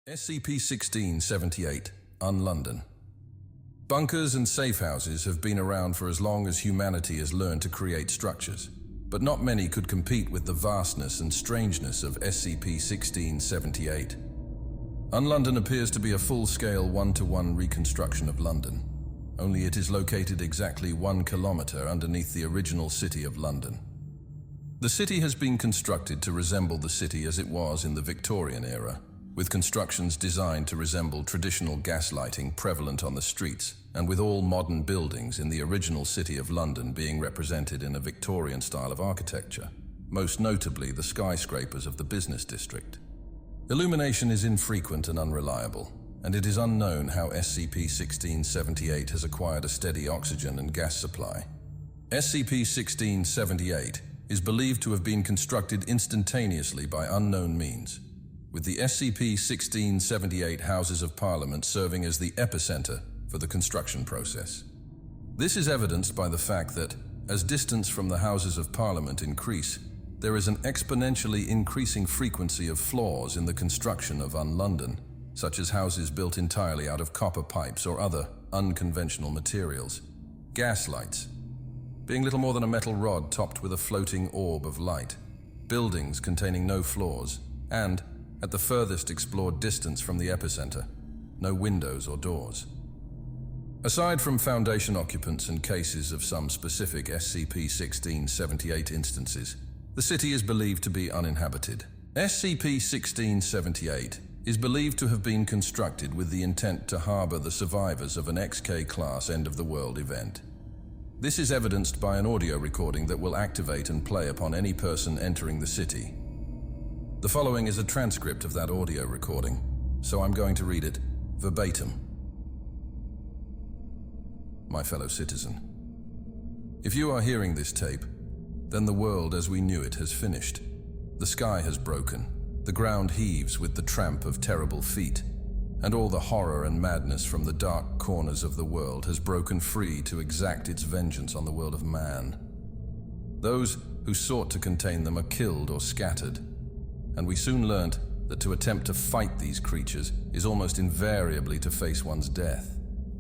SCP-1678 Unlondon. Bunkers and safe houses have been around for as long as humanity has learned to create structures, but not many could compete with the vastness and strangeness of SCP-1678. Unlondon appears to be a full-scale one-to-one reconstruction of London, only it is located exactly 1 kilometer underneath the original city of London. The city has been constructed to resemble the city as it was in the Victorian era, with constructions designed to resemble traditional gas lighting prevalent on the streets, and with all modern buildings in the original city of London being represented in a Victorian style of architecture, most notably the skyscrapers of the business district. Illumination is infrequent and unreliable, and it is unknown how SCP-1678 has acquired a steady oxygen and gas supply. SCP-1678 is believed to have been constructed instantaneously by unknown means, with the SCP-1678 Houses of Parliament serving as the epicenter for the construction process. This is evidenced by the fact that, as distance from the Houses of Parliament increase, there is an exponentially increasing frequency of flaws in the construction of Unlondon, such as houses built entirely out of copper pipes or other unconventional materials. Gas lights, being little more than a metal rod topped with a floating orb of light. Buildings containing no floors, and, at the furthest explored distance from the epicenter, no windows or doors. Aside from Foundation occupants and cases of some specific SCP-1678 instances, the city is believed to be uninhabited. SCP-1678 is believed to have been constructed with the intent to harbor the survivors of an XK-class end-of-the-world event. This is evidenced by an audio recording that will activate and play upon any person entering the city. The following is a transcript of that audio recording, so I'm going to read it verbatim. My fellow citizen, if you are hearing this tape, then the world as we knew it has finished. The sky has broken, the ground heaves with the tramp of terrible feet, and all the horror and madness from the dark corners of the world has broken free to exact its vengeance on the world of man. Those who sought to contain them are killed or scattered, and we soon learnt that to attempt to fight these creatures is almost invariably to face one's death.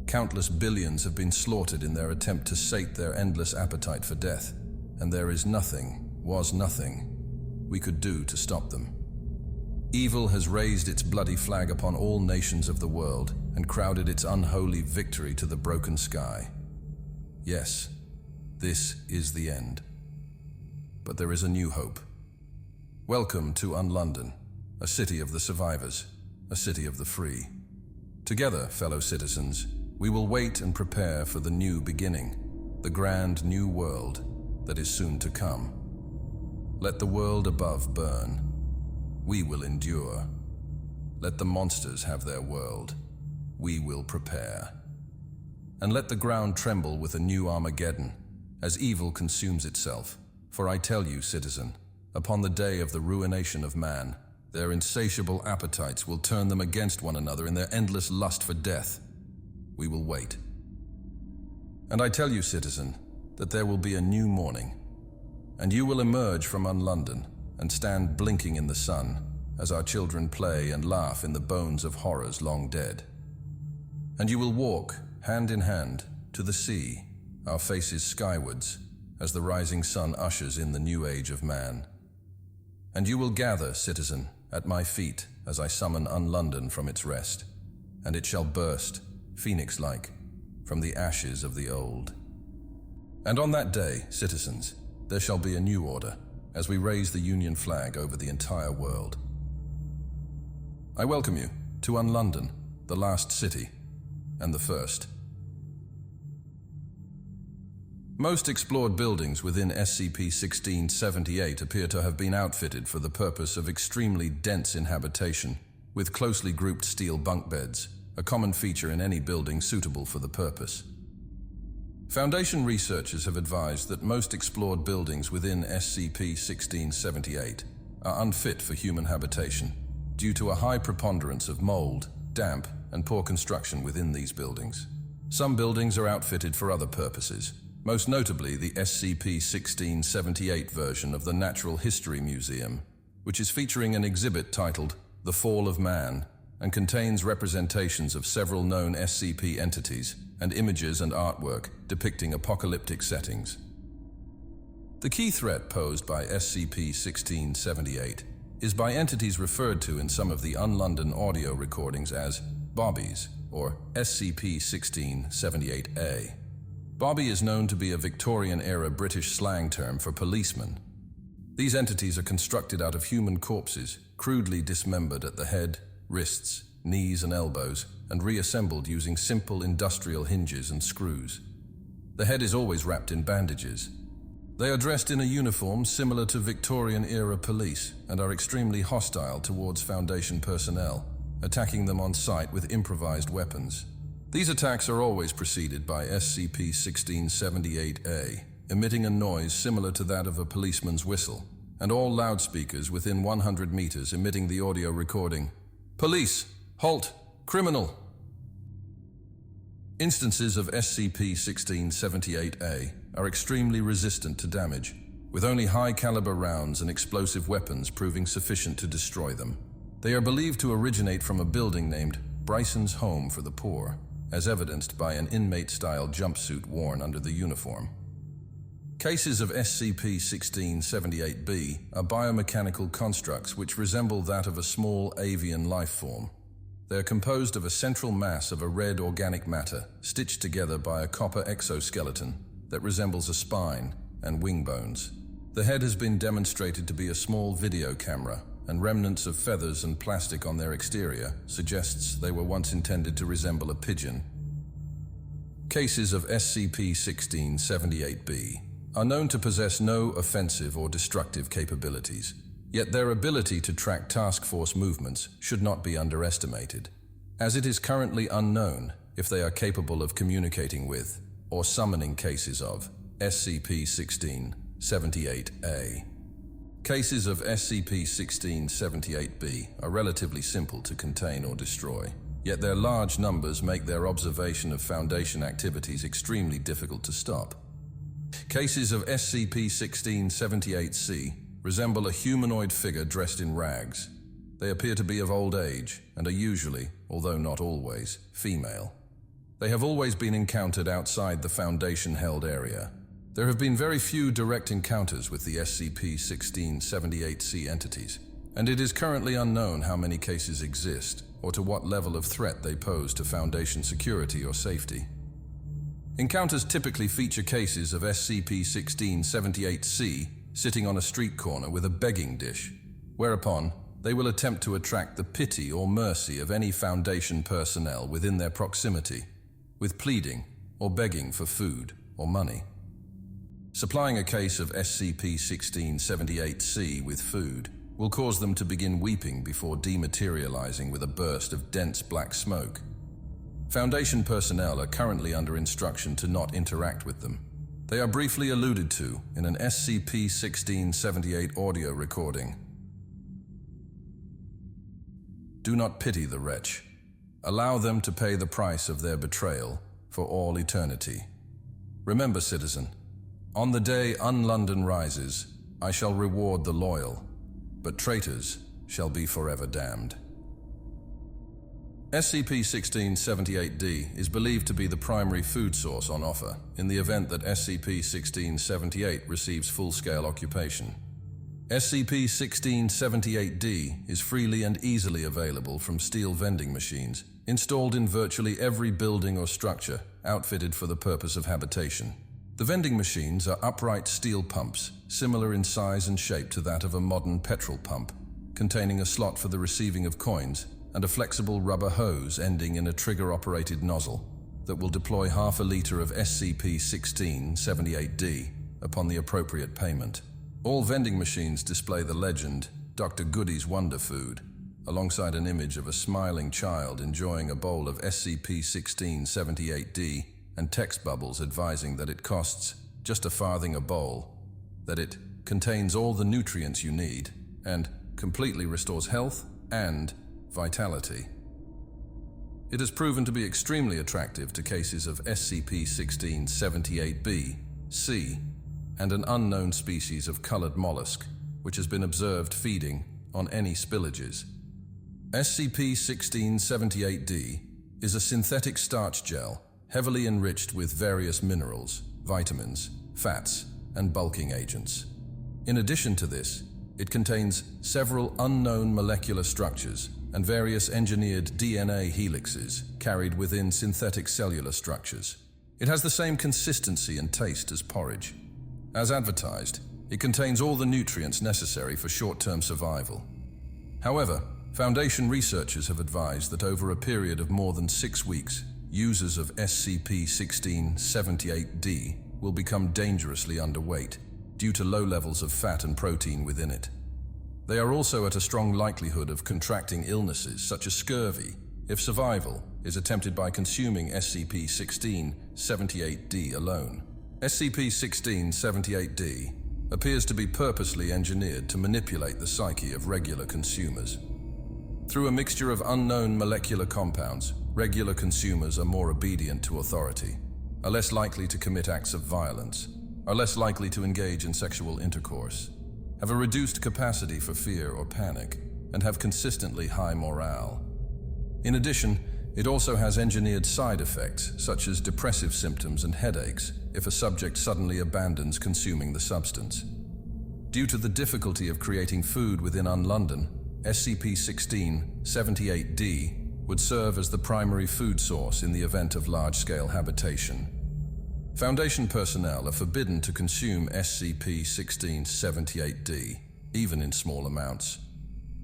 Countless billions have been slaughtered in their attempt to sate their endless appetite for death, and there is nothing, was nothing, we could do to stop them. Evil has raised its bloody flag upon all nations of the world and crowded its unholy victory to the broken sky. Yes, this is the end. But there is a new hope. Welcome to Unlondon, a city of the survivors, a city of the free. Together, fellow citizens, we will wait and prepare for the new beginning, the grand new world that is soon to come. Let the world above burn. We will endure. Let the monsters have their world. We will prepare. And let the ground tremble with a new Armageddon, as evil consumes itself. For I tell you, citizen, upon the day of the ruination of man, their insatiable appetites will turn them against one another in their endless lust for death. We will wait. And I tell you, citizen, that there will be a new morning, and you will emerge from Unlondon and stand blinking in the sun as our children play and laugh in the bones of horrors long dead. And you will walk, hand in hand, to the sea, our faces skywards, as the rising sun ushers in the new age of man. And you will gather, citizen, at my feet as I summon Unlondon from its rest, and it shall burst, phoenix-like, from the ashes of the old. And on that day, citizens, there shall be a new order, as we raise the Union flag over the entire world. I welcome you to Unlondon, the last city, and the first. Most explored buildings within SCP-1678 appear to have been outfitted for the purpose of extremely dense inhabitation, with closely grouped steel bunk beds, a common feature in any building suitable for the purpose. Foundation researchers have advised that most explored buildings within SCP-1678 are unfit for human habitation due to a high preponderance of mold, damp, and poor construction within these buildings. Some buildings are outfitted for other purposes, most notably the SCP-1678 version of the Natural History Museum, which is featuring an exhibit titled The Fall of Man, and contains representations of several known SCP entities and images and artwork depicting apocalyptic settings. The key threat posed by SCP-1678 is by entities referred to in some of the Unlondon audio recordings as Bobbies, or SCP-1678A. Bobby is known to be a Victorian-era British slang term for policeman. These entities are constructed out of human corpses, crudely dismembered at the head, wrists, knees and elbows, and reassembled using simple industrial hinges and screws. The head is always wrapped in bandages. They are dressed in a uniform similar to Victorian-era police and are extremely hostile towards Foundation personnel, attacking them on sight with improvised weapons. These attacks are always preceded by SCP-1678A, emitting a noise similar to that of a policeman's whistle, and all loudspeakers within 100 meters emitting the audio recording, "Police! Halt! Criminal!" Instances of SCP-1678A are extremely resistant to damage, with only high-caliber rounds and explosive weapons proving sufficient to destroy them. They are believed to originate from a building named Bryson's Home for the Poor, as evidenced by an inmate-style jumpsuit worn under the uniform. Cases of SCP-1678B are biomechanical constructs which resemble that of a small avian life form. They are composed of a central mass of a red organic matter stitched together by a copper exoskeleton that resembles a spine and wing bones. The head has been demonstrated to be a small video camera, and remnants of feathers and plastic on their exterior suggests they were once intended to resemble a pigeon. Cases of SCP-1678B are known to possess no offensive or destructive capabilities, yet their ability to track task force movements should not be underestimated, as it is currently unknown if they are capable of communicating with or summoning cases of SCP-1678A. Cases of SCP-1678B are relatively simple to contain or destroy, yet their large numbers make their observation of Foundation activities extremely difficult to stop. Cases of SCP-1678C resemble a humanoid figure dressed in rags. They appear to be of old age and are usually, although not always, female. They have always been encountered outside the Foundation-held area. There have been very few direct encounters with the SCP-1678C entities, and it is currently unknown how many cases exist or to what level of threat they pose to Foundation security or safety. Encounters typically feature cases of SCP-1678C sitting on a street corner with a begging dish, whereupon they will attempt to attract the pity or mercy of any Foundation personnel within their proximity, with pleading or begging for food or money. Supplying a case of SCP-1678C with food will cause them to begin weeping before dematerializing with a burst of dense black smoke. Foundation personnel are currently under instruction to not interact with them. They are briefly alluded to in an SCP-1678 audio recording. Do not pity the wretch. Allow them to pay the price of their betrayal for all eternity. Remember, citizen, on the day Unlondon rises, I shall reward the loyal, but traitors shall be forever damned. SCP-1678D is believed to be the primary food source on offer in the event that SCP-1678 receives full-scale occupation. SCP-1678D is freely and easily available from steel vending machines installed in virtually every building or structure outfitted for the purpose of habitation. The vending machines are upright steel pumps, similar in size and shape to that of a modern petrol pump, containing a slot for the receiving of coins and a flexible rubber hose ending in a trigger-operated nozzle that will deploy half a liter of SCP-1678D upon the appropriate payment. All vending machines display the legend, Dr. Goody's Wonder Food, alongside an image of a smiling child enjoying a bowl of SCP-1678D and text bubbles advising that it costs just a farthing a bowl, that it contains all the nutrients you need, and completely restores health and vitality. It has proven to be extremely attractive to cases of SCP-1678B, C, and an unknown species of colored mollusk, which has been observed feeding on any spillages. SCP-1678-D is a synthetic starch gel heavily enriched with various minerals, vitamins, fats, and bulking agents. In addition to this, it contains several unknown molecular structures and various engineered DNA helixes carried within synthetic cellular structures. It has the same consistency and taste as porridge. As advertised, it contains all the nutrients necessary for short-term survival. However, Foundation researchers have advised that over a period of more than 6 weeks, users of SCP-1678-D will become dangerously underweight due to low levels of fat and protein within it. They are also at a strong likelihood of contracting illnesses such as scurvy if survival is attempted by consuming SCP-1678-D alone. SCP-1678-D appears to be purposely engineered to manipulate the psyche of regular consumers. Through a mixture of unknown molecular compounds, regular consumers are more obedient to authority, are less likely to commit acts of violence, are less likely to engage in sexual intercourse, have a reduced capacity for fear or panic, and have consistently high morale. In addition, it also has engineered side effects such as depressive symptoms and headaches if a subject suddenly abandons consuming the substance. Due to the difficulty of creating food within Unlondon, SCP-1678-D would serve as the primary food source in the event of large-scale habitation. Foundation personnel are forbidden to consume SCP-1678-D, even in small amounts.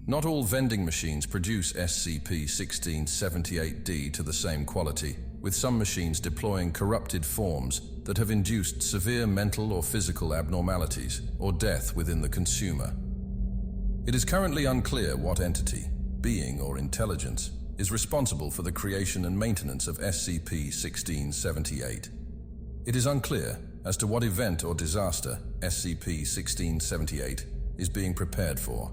Not all vending machines produce SCP-1678-D to the same quality, with some machines deploying corrupted forms that have induced severe mental or physical abnormalities or death within the consumer. It is currently unclear what entity, being or intelligence, is responsible for the creation and maintenance of SCP-1678. It is unclear as to what event or disaster SCP-1678 is being prepared for.